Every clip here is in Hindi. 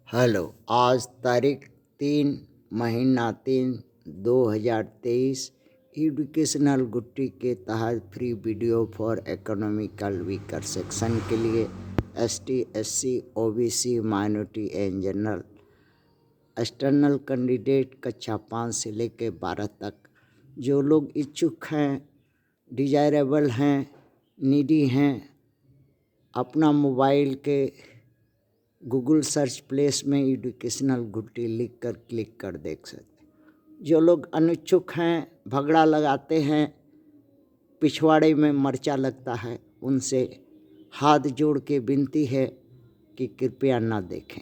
हेलो। आज तारीख 3 महीना 3 2023 एजुकेशनल गुट्टी के तहत free video for economical weaker section के लिए ST SC OBC minority and general external candidate कक्षा 5 से लेकर 12 तक जो लोग इच्छुक हैं, डिजायरेबल हैं, नीडी हैं, अपना मोबाइल के गूगल सर्च प्लेस में एजुकेशनल गुट्टी लिख कर क्लिक कर देख सकते। जो लोग अनिच्छुक हैं, भगड़ा लगाते हैं, पिछवाड़े में मर्चा लगता है, उनसे हाथ जोड़ के विनती है कि कृपया ना देखें।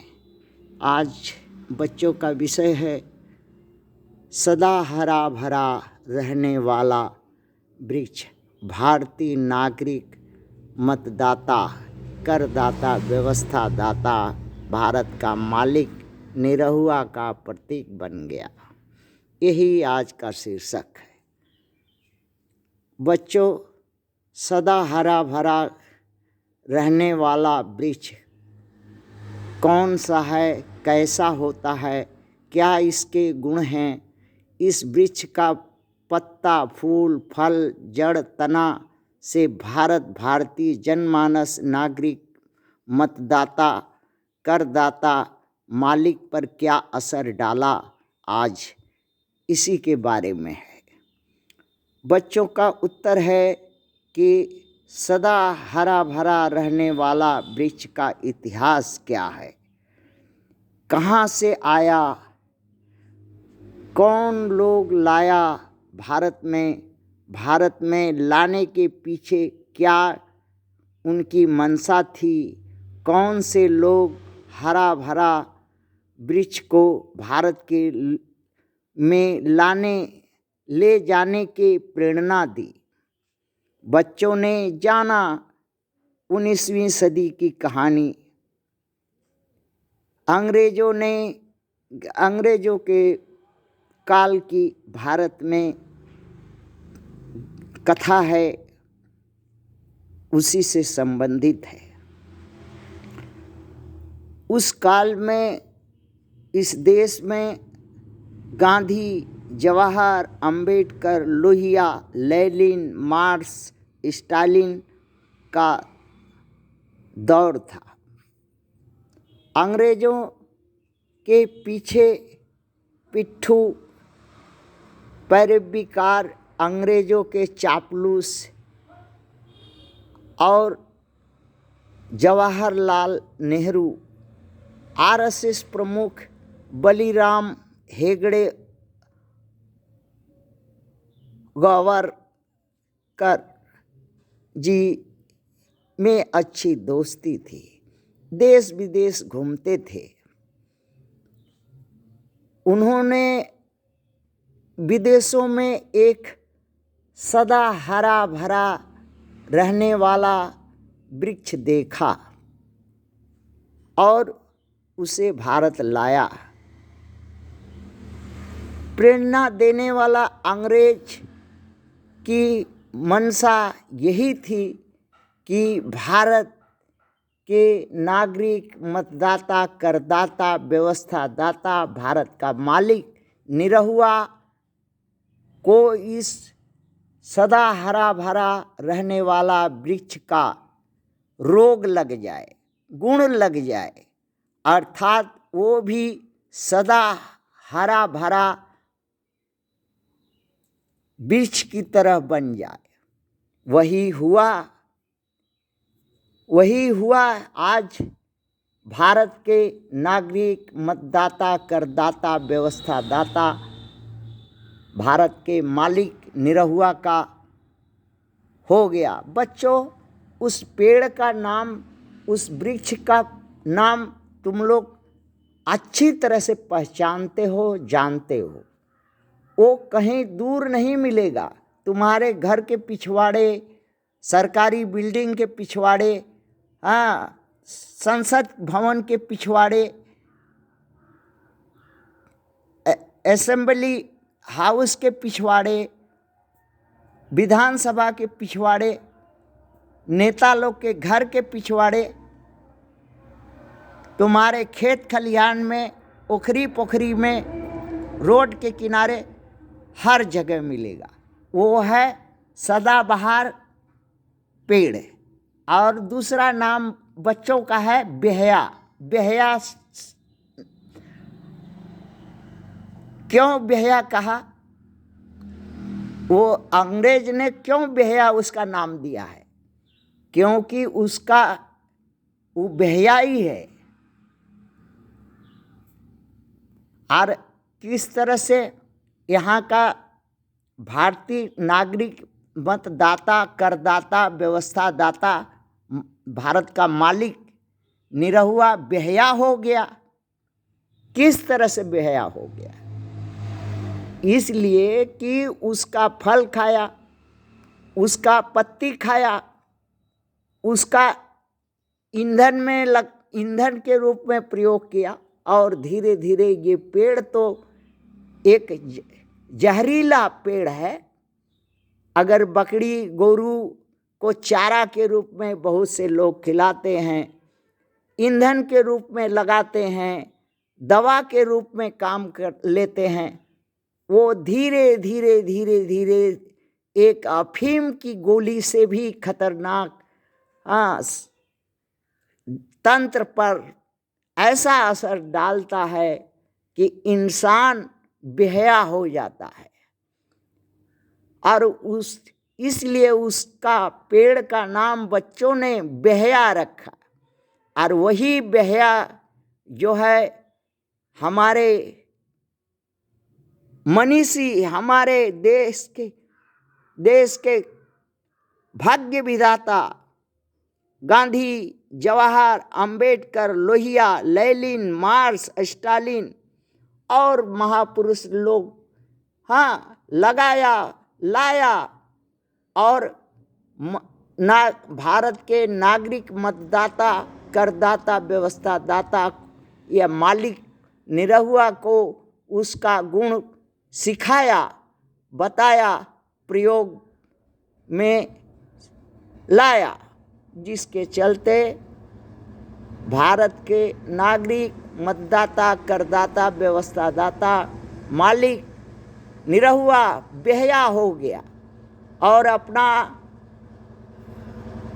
आज बच्चों का विषय है सदा हरा भरा रहने वाला वृक्ष, भारतीय नागरिक, मतदाता, करदाता, व्यवस्था दाता, भारत का मालिक, निरहुआ का प्रतीक बन गया। यही आज का शीर्षक है। बच्चों, सदा हरा भरा रहने वाला वृक्ष कौन सा है, कैसा होता है, क्या इसके गुण हैं? इस वृक्ष का पत्ता, फूल, फल, जड़, तना से भारतीय जनमानस, नागरिक, मतदाता, करदाता, मालिक पर क्या असर डाला, आज इसी के बारे में है। बच्चों का उत्तर है कि सदा हरा भरा रहने वाला वृक्ष का इतिहास क्या है, कहाँ से आया, कौन लोग लाया भारत में लाने के पीछे क्या उनकी मंशा थी, कौन से लोग हरा भरा वृक्ष को भारत के में ले जाने की प्रेरणा दी। बच्चों ने जाना 19वीं सदी की कहानी। अंग्रेजों के काल की भारत में कथा है, उसी से संबंधित है। उस काल में इस देश में Gandhi, Jawahar, Ambedkar, Lohia, Lenin, marks, Stalin का दौर था। अंग्रेजों के पीछे पिट्ठू पैरवीकार, अंग्रेजों के चापलूस और जवाहरलाल नेहरू, RSS प्रमुख बलीराम हेगड़े गवारकर जी में अच्छी दोस्ती थी। देश विदेश घूमते थे। उन्होंने विदेशों में एक सदा हरा भरा रहने वाला वृक्ष देखा और उसे भारत लाया। प्रेरणा देने वाला अंग्रेज की मंशा यही थी कि भारत के नागरिक, मतदाता, करदाता, व्यवस्था दाता, भारत का मालिक, निरहुआ को इस सदा हरा भरा रहने वाला वृक्ष का रोग लग जाए, गुण लग जाए, अर्थात वो भी सदा हरा भरा वृक्ष की तरह बन जाए। वही हुआ आज भारत के नागरिक, मतदाता, करदाता, व्यवस्था दाता, भारत के मालिक, निरहुआ का हो गया। बच्चों, उस पेड़ का नाम, उस वृक्ष का नाम तुम लोग अच्छी तरह से पहचानते हो, जानते हो। वो कहीं दूर नहीं मिलेगा। तुम्हारे घर के पिछवाड़े, सरकारी बिल्डिंग के पिछवाड़े, संसद भवन के पिछवाड़े, असेंबली हाउस के पिछवाड़े, विधानसभा के पिछवाड़े, नेता लोग के घर के पिछवाड़े तुम्हारे खेत खलिहान में, उखरी पोखरी में, रोड के किनारे हर जगह मिलेगा। वो है सदाबहार पेड़। और दूसरा नाम बच्चों का है बेहया। बेहया क्यों बेहया कहा? वो अंग्रेज ने क्यों बेहया उसका नाम दिया है? क्योंकि उसका वो बेहया ही है। और किस तरह से यहाँ का भारतीय नागरिक, मतदाता, करदाता, व्यवस्थादाता, भारत का मालिक निरहुआ बेहया हो गया। किस तरह से बेहया हो गया? इसलिए कि उसका फल खाया, उसका पत्ती खाया, उसका ईंधन के रूप में प्रयोग किया। और धीरे धीरे ये पेड़ तो एक जहरीला पेड़ है। अगर बकरी गोरू को चारा के रूप में बहुत से लोग खिलाते हैं, ईंधन के रूप में लगाते हैं, दवा के रूप में काम कर लेते हैं, वो धीरे धीरे धीरे धीरे एक अफीम की गोली से भी खतरनाक तंत्र पर ऐसा असर डालता है कि इंसान बेहया हो जाता है। और इसलिए उसका पेड़ का नाम बच्चों ने बेहया रखा। और वही बेहया जो है हमारे मनीषी, हमारे देश के भाग्य विधाता Gandhi, Jawahar, Ambedkar, Lohia, Lenin, marks, Stalin और महापुरुष लोग लाया और भारत के नागरिक, मतदाता, करदाता, व्यवस्थादाता या मालिक निरहुआ को उसका गुण सिखाया, बताया, प्रयोग में लाया, जिसके चलते भारत के नागरिक, मतदाता, करदाता, व्यवस्थादाता, मालिक निरहुआ बेहया हो गया और अपना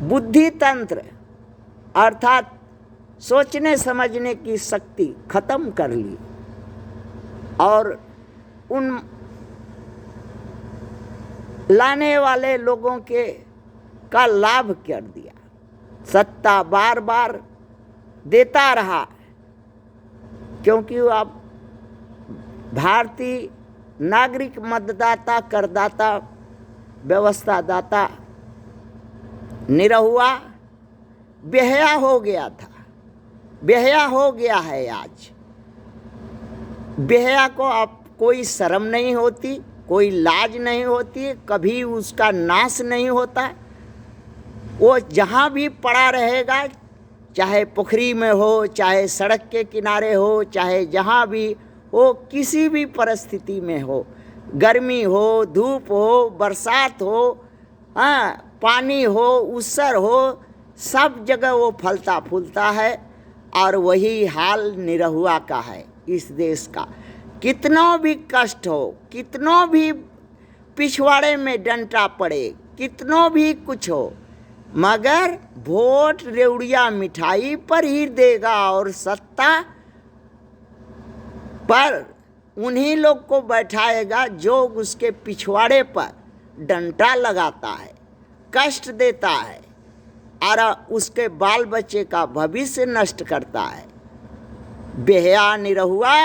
बुद्धि तंत्र अर्थात सोचने समझने की शक्ति खत्म कर ली और उन लाने वाले लोगों का लाभ कर दिया। सत्ता बार बार देता रहा, क्योंकि अब भारतीय नागरिक, मतदाता, करदाता, व्यवस्थादाता निरहुआ बेहया हो गया था, बेहया हो गया है। आज बेहया को अब कोई शर्म नहीं होती, कोई लाज नहीं होती, कभी उसका नाश नहीं होता। वो जहाँ भी पड़ा रहेगा, चाहे पोखरी में हो, चाहे सड़क के किनारे हो, चाहे जहाँ भी हो, किसी भी परिस्थिति में हो, गर्मी हो, धूप हो, बरसात हो, पानी हो, उसर हो, सब जगह वो फलता फूलता है। और वही हाल निरहुआ का है इस देश का। कितना भी कष्ट हो, कितनों भी पिछवाड़े में डंटा पड़े, कितनों भी कुछ हो, मगर वोट रेवड़िया मिठाई पर ही देगा और सत्ता पर उन्हीं लोग को बैठाएगा जो उसके पिछवाड़े पर डंटा लगाता है, कष्ट देता है और उसके बाल बच्चे का भविष्य नष्ट करता है। बेहया निरहुआ